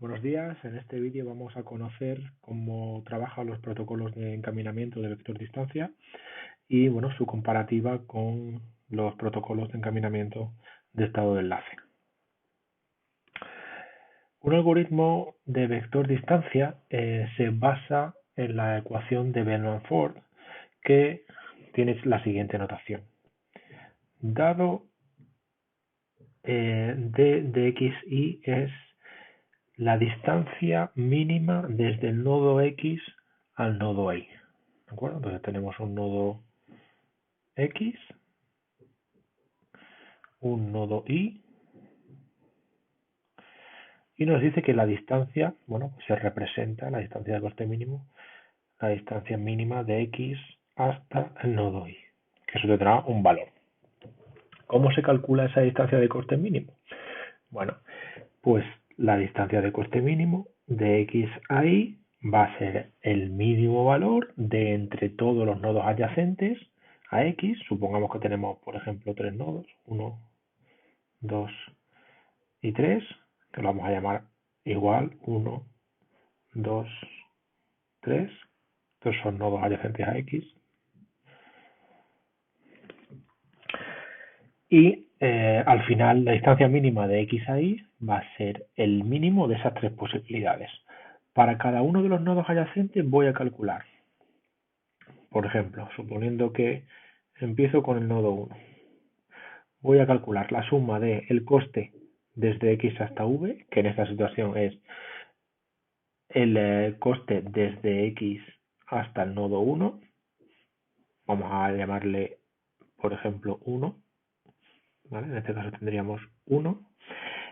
Buenos días, en este vídeo vamos a conocer cómo trabajan los protocolos de encaminamiento de vector distancia y su comparativa con los protocolos de encaminamiento de estado de enlace. Un algoritmo de vector distancia se basa en la ecuación de Bellman-Ford, que tiene la siguiente notación. Dado d de x, y es la distancia mínima desde el nodo X al nodo Y. ¿De acuerdo? Entonces tenemos un nodo X, un nodo Y, y nos dice que la distancia, se representa la distancia de coste mínimo, la distancia mínima de X hasta el nodo Y, que eso tendrá un valor. ¿Cómo se calcula esa distancia de coste mínimo? Bueno, pues la distancia de coste mínimo de X a Y va a ser el mínimo valor de entre todos los nodos adyacentes a X. Supongamos que tenemos, por ejemplo, tres nodos, 1, 2 y 3, que lo vamos a llamar igual 1, 2, 3. Estos son nodos adyacentes a X. Y al final la distancia mínima de X a Y va a ser el mínimo de esas tres posibilidades. Para cada uno de los nodos adyacentes voy a calcular. Por ejemplo, suponiendo que empiezo con el nodo 1. Voy a calcular la suma de el coste desde X hasta V, que en esta situación es el coste desde X hasta el nodo 1. Vamos a llamarle, por ejemplo, 1. ¿Vale? En este caso tendríamos 1.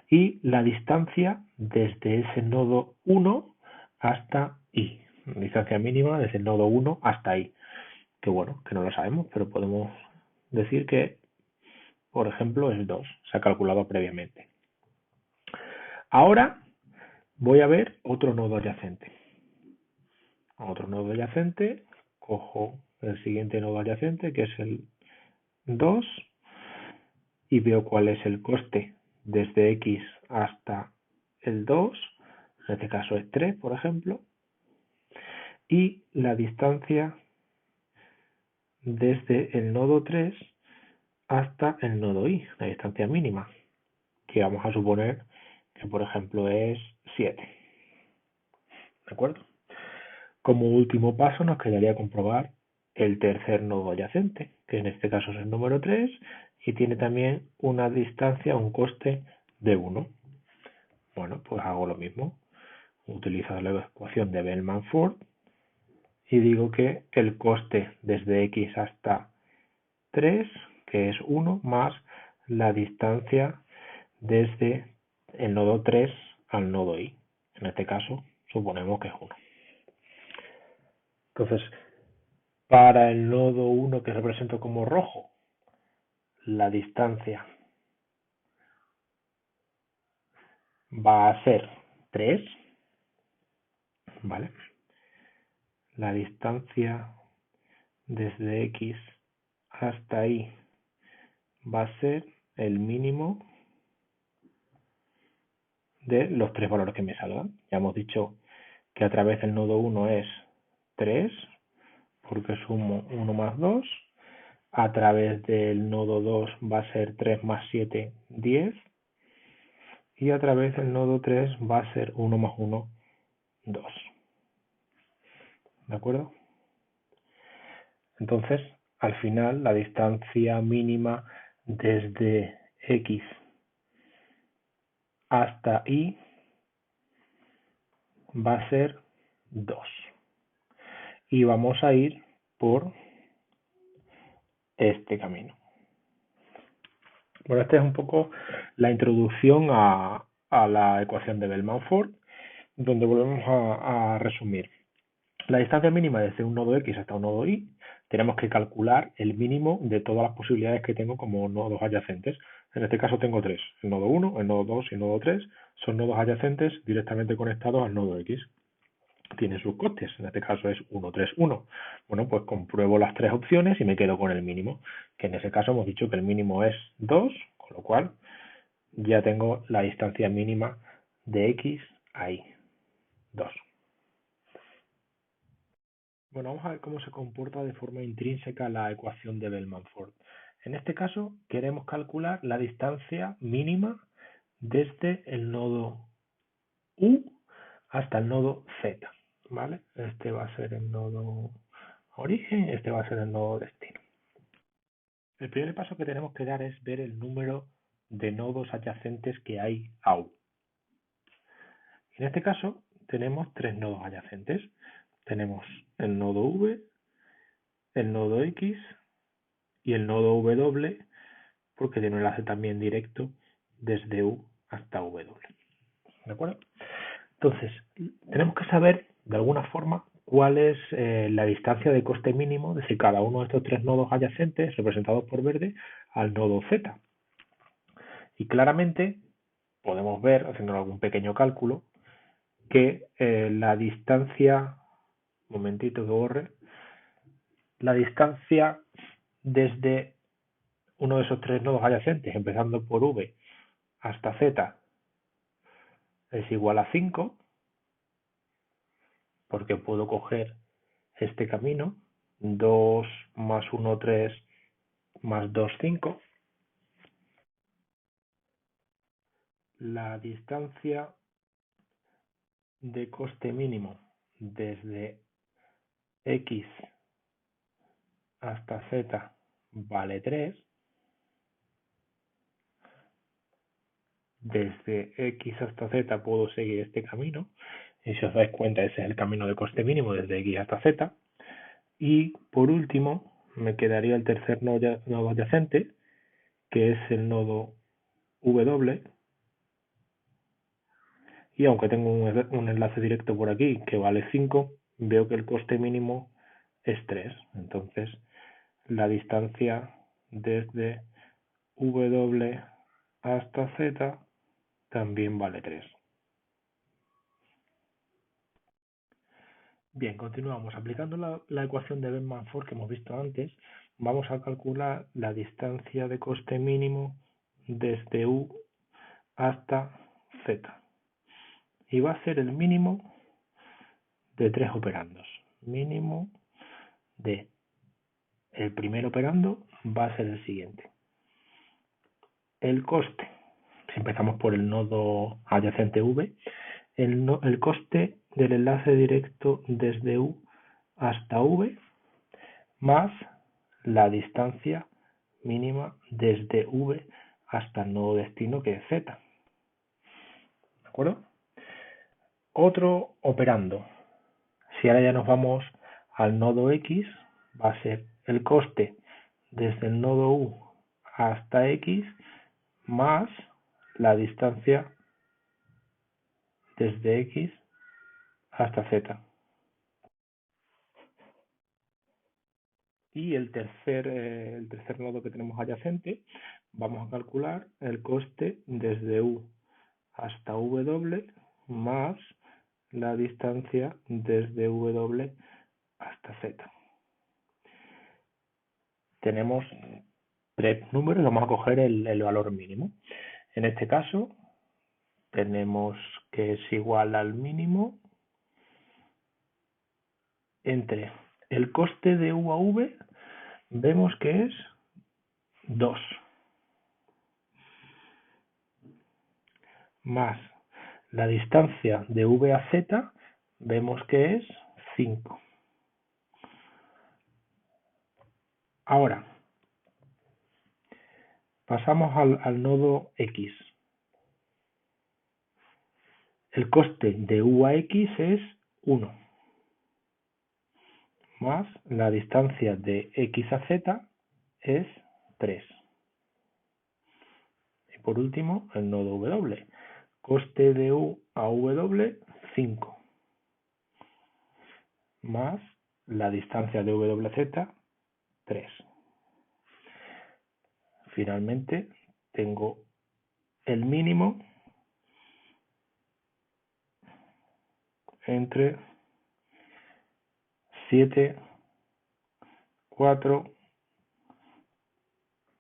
Y la distancia desde ese nodo 1 hasta Y. Distancia mínima desde el nodo 1 hasta Y. Que no lo sabemos, pero podemos decir que, por ejemplo, es 2. Se ha calculado previamente. Ahora voy a ver otro nodo adyacente. Otro nodo adyacente, cojo el siguiente nodo adyacente, que es el 2, y veo cuál es el coste desde X hasta el 2, en este caso es 3, por ejemplo, y la distancia desde el nodo 3 hasta el nodo Y, la distancia mínima, que vamos a suponer que, por ejemplo, es 7. ¿De acuerdo? Como último paso nos quedaría comprobar el tercer nodo adyacente, que en este caso es el número 3, y tiene también una distancia, un coste de 1. Bueno, pues hago lo mismo. Utilizo la ecuación de Bellman-Ford y digo que el coste desde X hasta 3, que es 1, más la distancia desde el nodo 3 al nodo Y. En este caso, suponemos que es 1. Entonces, para el nodo 1 que represento como rojo, la distancia va a ser 3, ¿vale? La distancia desde X hasta Y va a ser el mínimo de los tres valores que me salgan. Ya hemos dicho que a través del nodo 1 es 3, porque sumo 1 más 2. A través del nodo 2 va a ser 3 más 7, 10. Y a través del nodo 3 va a ser 1 más 1, 2. ¿De acuerdo? Entonces, al final, la distancia mínima desde X hasta Y va a ser 2. Y vamos a ir por este camino. Bueno, esta es un poco la introducción a la ecuación de Bellman-Ford, donde volvemos a resumir. La distancia mínima desde un nodo X hasta un nodo Y, tenemos que calcular el mínimo de todas las posibilidades que tengo como nodos adyacentes. En este caso tengo 3, el nodo 1, el nodo 2 y el nodo 3 son nodos adyacentes directamente conectados al nodo X. Tienen sus costes, en este caso es 1, 3, 1. Bueno, pues compruebo las tres opciones y me quedo con el mínimo, que en ese caso hemos dicho que el mínimo es 2, con lo cual ya tengo la distancia mínima de X Ahí, 2. Bueno, vamos a ver cómo se comporta de forma intrínseca la ecuación de Bellman-Ford. En este caso, queremos calcular la distancia mínima desde el nodo U hasta el nodo Z, ¿vale? Este va a ser el nodo origen, este va a ser el nodo destino. El primer paso que tenemos que dar es ver el número de nodos adyacentes que hay a U. En este caso, tenemos 3 nodos adyacentes. Tenemos el nodo V, el nodo X y el nodo W, porque tiene un enlace también directo desde U hasta W. ¿De acuerdo? Entonces, tenemos que saber de alguna forma cuál es la distancia de coste mínimo de cada uno de estos 3 nodos adyacentes, representados por verde, al nodo Z. Y claramente podemos ver, haciendo algún pequeño cálculo, que la distancia, momentito que borre, la distancia desde uno de esos 3 nodos adyacentes, empezando por V hasta Z, es igual a 5, porque puedo coger este camino, 2 más 1, 3, más 2, 5. La distancia de coste mínimo desde X hasta Z vale 3. Desde X hasta Z puedo seguir este camino. Y si os dais cuenta, ese es el camino de coste mínimo desde X hasta Z. Y por último, me quedaría el tercer nodo adyacente, que es el nodo W. Y aunque tengo un enlace directo por aquí que vale 5, veo que el coste mínimo es 3. Entonces, la distancia desde W hasta Z también vale 3. Bien, continuamos. Aplicando la ecuación de Bellman-Ford que hemos visto antes, vamos a calcular la distancia de coste mínimo desde U hasta Z. Y va a ser el mínimo de 3 operandos. Mínimo de el primer operando va a ser el siguiente. El coste, si empezamos por el nodo adyacente V, el coste del enlace directo desde U hasta V más la distancia mínima desde V hasta el nodo destino, que es Z. ¿De acuerdo? Otro operando. Si ahora ya nos vamos al nodo X, va a ser el coste desde el nodo U hasta X más la distancia desde X hasta Z. Y el tercer nodo que tenemos adyacente, vamos a calcular el coste desde U hasta W más la distancia desde W hasta Z. Tenemos 3 números, vamos a coger el valor mínimo. En este caso, tenemos que es igual al mínimo entre el coste de U a V, vemos que es 2, más la distancia de V a Z, vemos que es 5. Ahora, pasamos al nodo X. El coste de U a X es 1, más la distancia de X a Z es 3. Y por último, el nodo W. Coste de U a W, 5, más la distancia de WZ, 3. Finalmente, tengo el mínimo entre 7, 4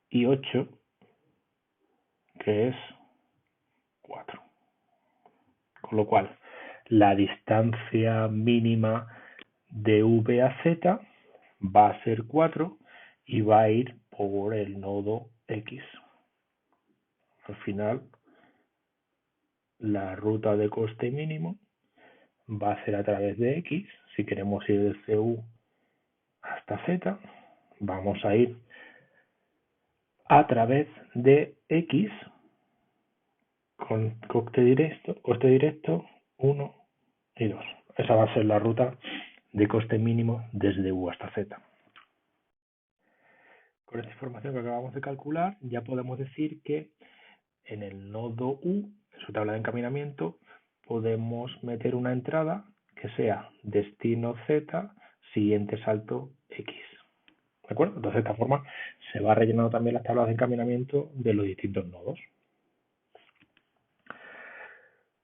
y 8, que es 4. Con lo cual, la distancia mínima de V a Z va a ser 4 y va a ir por el nodo X. Al final, la ruta de coste mínimo va a ser a través de X. Si queremos ir de CU hasta Z, vamos a ir a través de X con coste directo 1 y 2. Esa va a ser la ruta de coste mínimo desde U hasta Z. Con esta información que acabamos de calcular, ya podemos decir que en el nodo U, en su tabla de encaminamiento, podemos meter una entrada que sea destino Z, siguiente salto X. ¿De acuerdo? Entonces, de esta forma se va rellenando también las tablas de encaminamiento de los distintos nodos.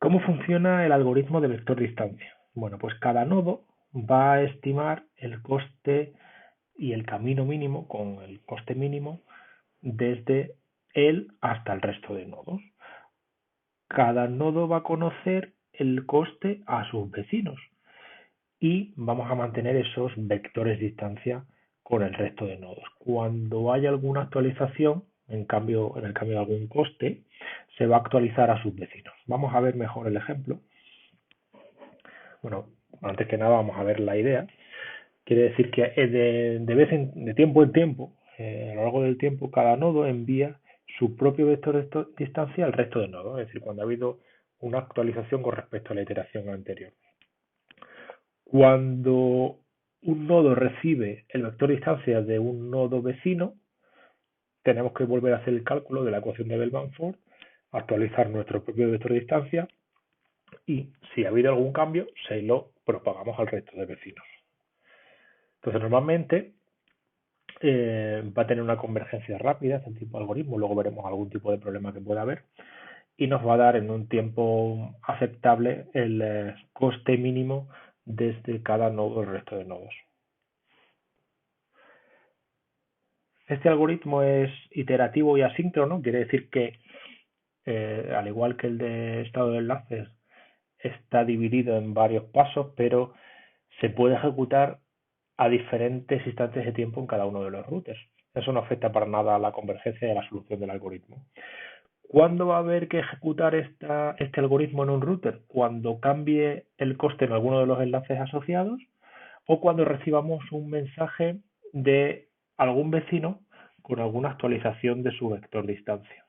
¿Cómo funciona el algoritmo de vector distancia? Bueno, pues cada nodo va a estimar el coste y el camino mínimo con el coste mínimo desde él hasta el resto de nodos. Cada nodo va a conocer el coste a sus vecinos y vamos a mantener esos vectores de distancia con el resto de nodos. Cuando haya alguna actualización, en el cambio de algún coste, se va a actualizar a sus vecinos. Vamos a ver mejor el ejemplo. Bueno, antes que nada vamos a ver la idea. Quiere decir que de tiempo en tiempo, a lo largo del tiempo, cada nodo envía su propio vector de distancia al resto de nodos, es decir, cuando ha habido una actualización con respecto a la iteración anterior. Cuando un nodo recibe el vector de distancia de un nodo vecino, tenemos que volver a hacer el cálculo de la ecuación de Bell-Bamford, actualizar nuestro propio vector de distancia y, si ha habido algún cambio, se lo propagamos al resto de vecinos. Entonces, normalmente va a tener una convergencia rápida, este tipo de algoritmo, luego veremos algún tipo de problema que pueda haber, y nos va a dar en un tiempo aceptable el coste mínimo desde cada nodo del resto de nodos. Este algoritmo es iterativo y asíncrono, quiere decir que al igual que el de estado de enlaces está dividido en varios pasos, pero se puede ejecutar a diferentes instantes de tiempo en cada uno de los routers. Eso no afecta para nada a la convergencia y a la solución del algoritmo. ¿Cuándo va a haber que ejecutar este algoritmo en un router? Cuando cambie el coste en alguno de los enlaces asociados o cuando recibamos un mensaje de algún vecino con alguna actualización de su vector distancia.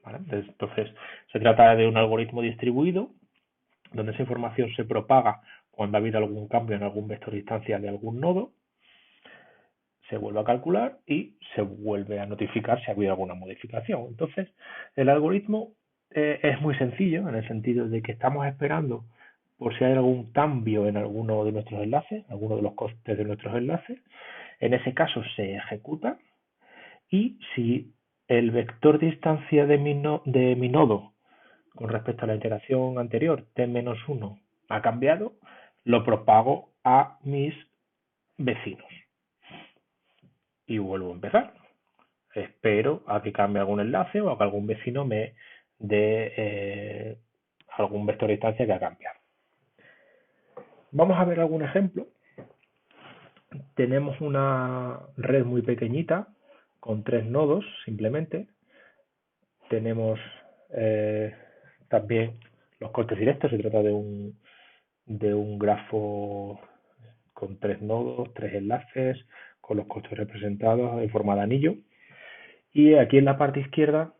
¿Vale? Entonces, se trata de un algoritmo distribuido donde esa información se propaga cuando ha habido algún cambio en algún vector distancia de algún nodo, se vuelve a calcular y se vuelve a notificar si ha habido alguna modificación. Entonces, el algoritmo es muy sencillo en el sentido de que estamos esperando por si hay algún cambio en alguno de nuestros enlaces, alguno de los costes de nuestros enlaces. En ese caso se ejecuta y si el vector de distancia de mi nodo con respecto a la iteración anterior, t-1, ha cambiado, lo propago a mis vecinos y vuelvo a empezar. Espero a que cambie algún enlace o a que algún vecino me dé algún vector de distancia que ha cambiado. Vamos a ver algún ejemplo. Tenemos una red muy pequeñita con 3 nodos simplemente. Tenemos también los costes directos. Se trata de un grafo con 3 nodos, 3 enlaces, con los costes representados en forma de anillo. Y aquí en la parte izquierda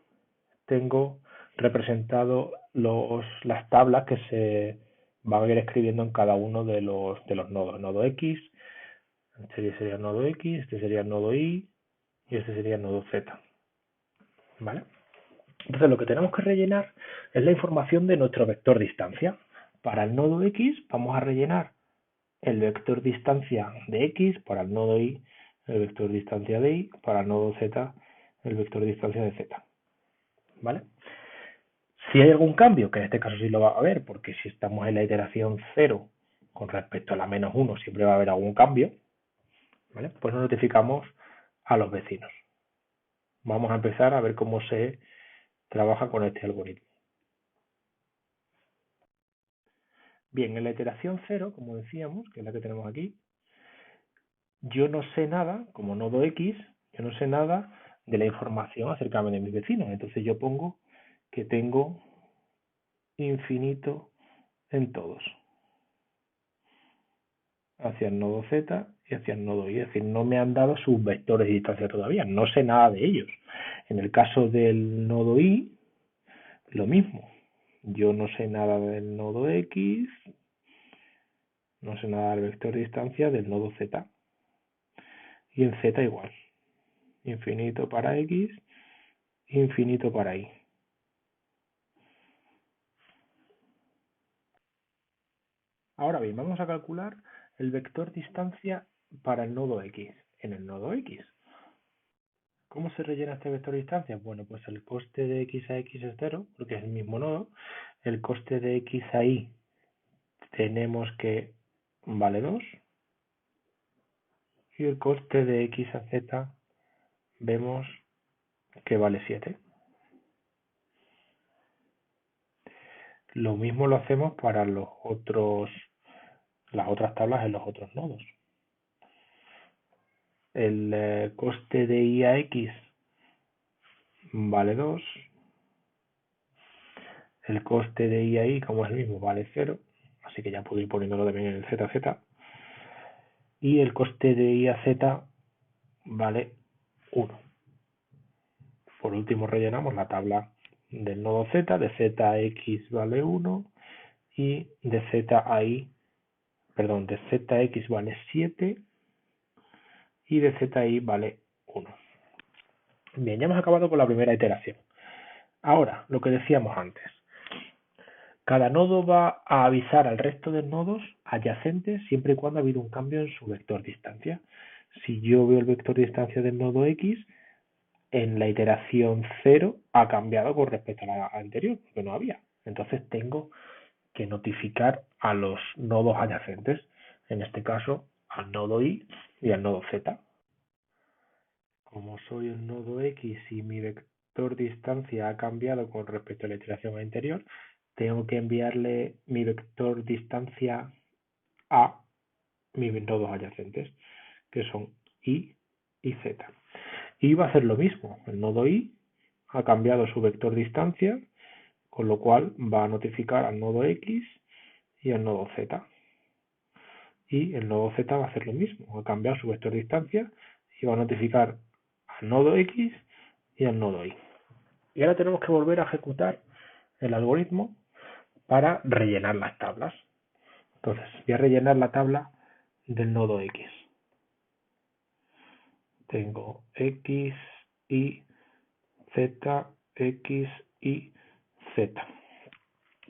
tengo representado las tablas que se van a ir escribiendo en cada uno de los nodos. Nodo X, este sería el nodo X, este sería el nodo Y y este sería el nodo Z. ¿Vale? Entonces lo que tenemos que rellenar es la información de nuestro vector distancia. Para el nodo X vamos a rellenar el vector distancia de X, para el nodo Y el vector distancia de Y, para el nodo Z el vector distancia de Z. ¿Vale? Si hay algún cambio, que en este caso sí lo va a haber, porque si estamos en la iteración 0 con respecto a la -1 siempre va a haber algún cambio, ¿vale? Pues notificamos a los vecinos. Vamos a empezar a ver cómo se trabaja con este algoritmo. Bien, en la iteración 0, como decíamos, que es la que tenemos aquí, yo no sé nada, como nodo X, yo no sé nada de la información acerca de mis vecinos. Entonces yo pongo que tengo infinito en todos, hacia el nodo Z y hacia el nodo Y. Es decir, no me han dado sus vectores de distancia todavía, no sé nada de ellos. En el caso del nodo Y, lo mismo. Yo no sé nada del nodo X, no sé nada del vector de distancia del nodo Z. Y en Z igual. Infinito para X, infinito para Y. Ahora bien, vamos a calcular el vector distancia para el nodo X. En el nodo X. ¿Cómo se rellena este vector distancia? Bueno, pues el coste de X a X es 0, porque es el mismo nodo. El coste de X a Y tenemos que vale 2. Y el coste de X a Z vemos que vale 7. Lo mismo lo hacemos para las otras tablas en los otros nodos. El coste de Y a X vale 2. El coste de Y a Y, como es el mismo, vale 0. Así que ya puedo ir poniéndolo también en el ZZ. Y el coste de Y a Z vale 1. Por último rellenamos la tabla del nodo Z, de Z a X vale 1 y de Z a Y, perdón, de Z a X vale 7 y de Z a Y vale 1. Bien, ya hemos acabado con la primera iteración. Ahora, lo que decíamos antes. Cada nodo va a avisar al resto de nodos adyacentes siempre y cuando ha habido un cambio en su vector distancia. Si yo veo el vector distancia del nodo X, en la iteración 0 ha cambiado con respecto a la anterior, porque no había. Entonces tengo que notificar a los nodos adyacentes, en este caso al nodo Y y al nodo Z. Como soy el nodo X y mi vector distancia ha cambiado con respecto a la iteración anterior, tengo que enviarle mi vector distancia a mis nodos adyacentes, que son Y y Z. Y va a hacer lo mismo. El nodo Y ha cambiado su vector distancia, con lo cual va a notificar al nodo X y al nodo Z. Y el nodo Z va a hacer lo mismo. Ha cambiado su vector distancia y va a notificar al nodo X y al nodo Y. Y ahora tenemos que volver a ejecutar el algoritmo para rellenar las tablas. Entonces, voy a rellenar la tabla del nodo X. Tengo X, Y, Z, X, Y, Z.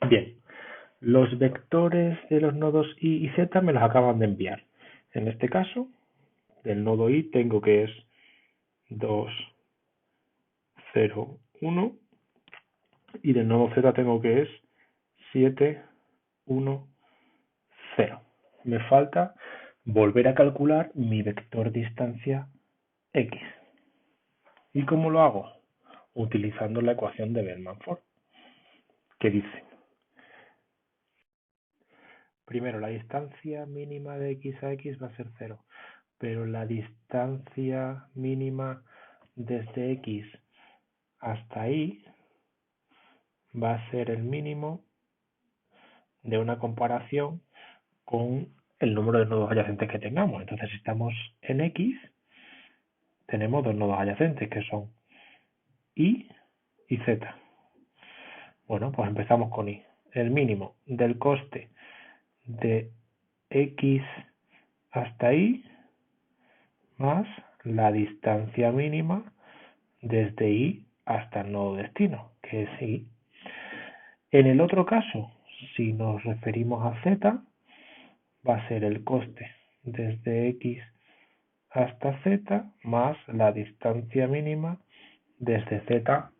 Bien, los vectores de los nodos Y y Z me los acaban de enviar. En este caso, del nodo Y tengo que es 2, 0, 1 y del nodo Z tengo que es 7, 1, 0. Me falta volver a calcular mi vector distancia X. ¿Y cómo lo hago? Utilizando la ecuación de Bellman-Ford, que dice, primero, la distancia mínima de X a X va a ser 0, pero la distancia mínima desde X hasta Y va a ser el mínimo de una comparación con el número de nodos adyacentes que tengamos. Entonces, si estamos en X, tenemos dos nodos adyacentes que son Y y Z. Bueno, pues empezamos con Y. El mínimo del coste de X hasta Y más la distancia mínima desde Y hasta el nodo destino, que es Y. En el otro caso, si nos referimos a Z, va a ser el coste desde X hasta Z más la distancia mínima desde Z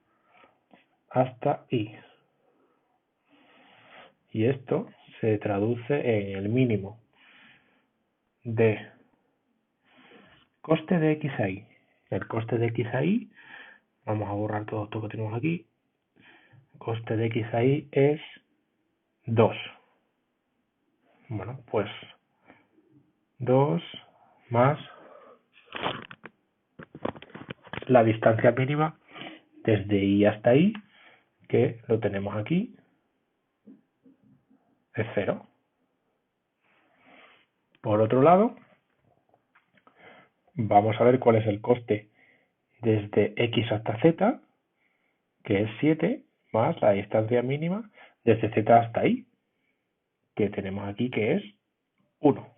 hasta Y. Y esto se traduce en el mínimo de coste de X a Y. El coste de X a Y, vamos a borrar todo esto que tenemos aquí, coste de X a Y es 2. Bueno, pues 2 más la distancia mínima desde I hasta I, que lo tenemos aquí, es 0. Por otro lado, vamos a ver cuál es el coste desde X hasta Z, que es 7, más la distancia mínima desde Z hasta I, que tenemos aquí, que es 1.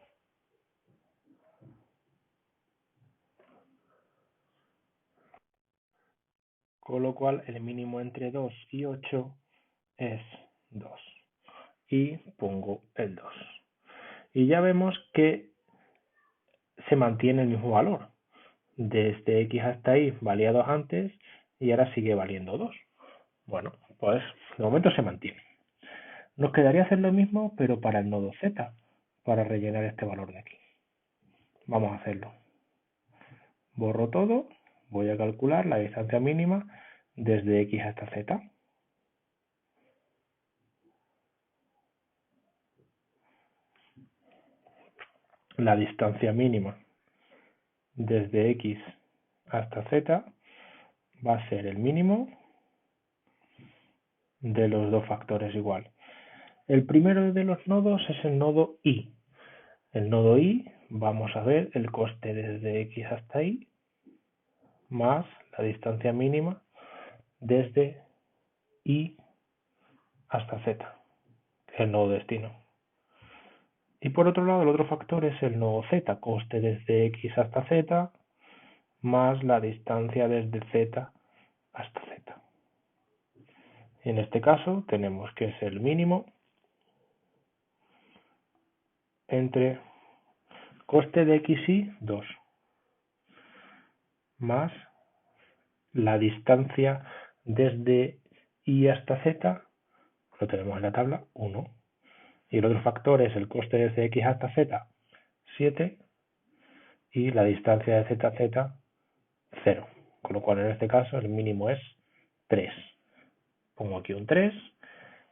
Con lo cual, el mínimo entre 2 y 8 es 2. Y pongo el 2. Y ya vemos que se mantiene el mismo valor. Desde X hasta Y valía 2 antes y ahora sigue valiendo 2. Bueno, pues de momento se mantiene. Nos quedaría hacer lo mismo, pero para el nodo Z, para rellenar este valor de aquí. Vamos a hacerlo. Borro todo, voy a calcular la distancia mínima desde X hasta Z. La distancia mínima desde X hasta Z va a ser el mínimo de los dos factores igual. El primero de los nodos es el nodo I. El nodo I, vamos a ver el coste desde X hasta Y más la distancia mínima desde Y hasta Z, que es el nodo destino. Y por otro lado, el otro factor es el nodo Z, coste desde X hasta Z más la distancia desde Z hasta Z. En este caso tenemos que es el mínimo entre coste de XY 2 más la distancia desde Y hasta Z, lo tenemos en la tabla, 1. Y el otro factor es el coste desde X hasta Z, 7. Y la distancia de Z a Z, 0. Con lo cual en este caso el mínimo es 3. Pongo aquí un 3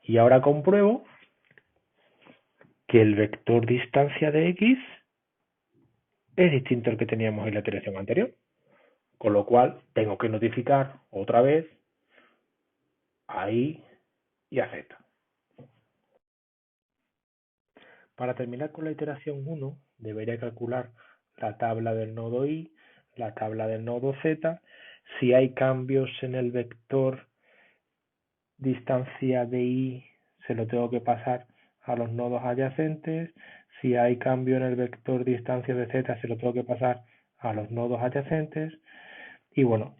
y ahora compruebo que el vector distancia de X es distinto al que teníamos en la iteración anterior. Con lo cual tengo que notificar otra vez a Y y a Z. Para terminar con la iteración 1, debería calcular la tabla del nodo Y, la tabla del nodo Z, si hay cambios en el vector distancia de Y, se lo tengo que pasar a los nodos adyacentes, si hay cambio en el vector distancia de Z, se lo tengo que pasar a los nodos adyacentes, y bueno,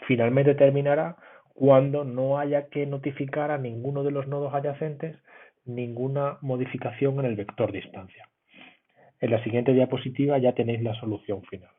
finalmente terminará cuando no haya que notificar a ninguno de los nodos adyacentes ninguna modificación en el vector distancia. En la siguiente diapositiva ya tenéis la solución final.